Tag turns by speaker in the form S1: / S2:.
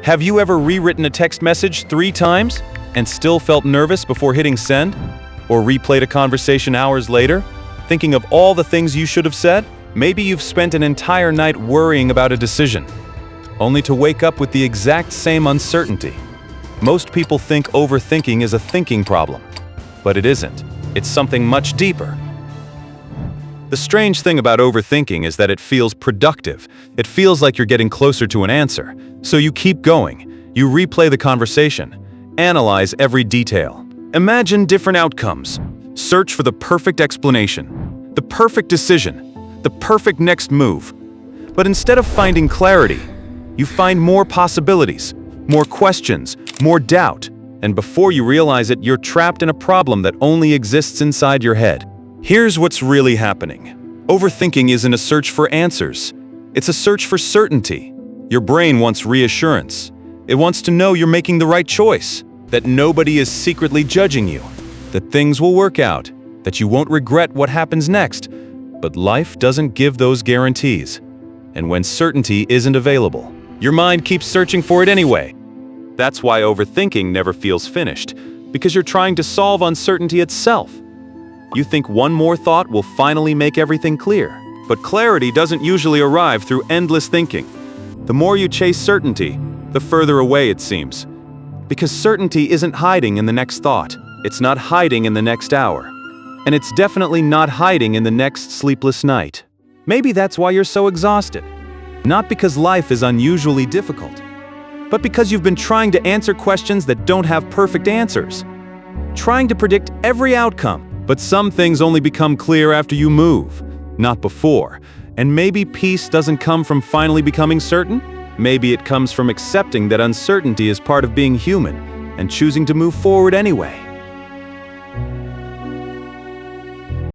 S1: Have you ever rewritten a text message 3 times and still felt nervous before hitting send? Or replayed a conversation hours later, thinking of all the things you should have said? Maybe you've spent an entire night worrying about a decision, only to wake up with the exact same uncertainty. Most people think overthinking is a thinking problem, but it isn't. It's something much deeper. The strange thing about overthinking is that it feels productive. It feels like you're getting closer to an answer. So you keep going. You replay the conversation. Analyze every detail. Imagine different outcomes. Search for the perfect explanation, the perfect decision, the perfect next move. But instead of finding clarity, you find more possibilities, more questions, more doubt. And before you realize it, you're trapped in a problem that only exists inside your head. Here's what's really happening. Overthinking isn't a search for answers. It's a search for certainty. Your brain wants reassurance. It wants to know you're making the right choice, that nobody is secretly judging you, that things will work out, that you won't regret what happens next. But life doesn't give those guarantees. And when certainty isn't available, your mind keeps searching for it anyway. That's why overthinking never feels finished, because you're trying to solve uncertainty itself. You think one more thought will finally make everything clear. But clarity doesn't usually arrive through endless thinking. The more you chase certainty, the further away it seems. Because certainty isn't hiding in the next thought. It's not hiding in the next hour. And it's definitely not hiding in the next sleepless night. Maybe that's why you're so exhausted. Not because life is unusually difficult, but because you've been trying to answer questions that don't have perfect answers. Trying to predict every outcome. But some things only become clear after you move, not before. And maybe peace doesn't come from finally becoming certain. Maybe it comes from accepting that uncertainty is part of being human and choosing to move forward anyway.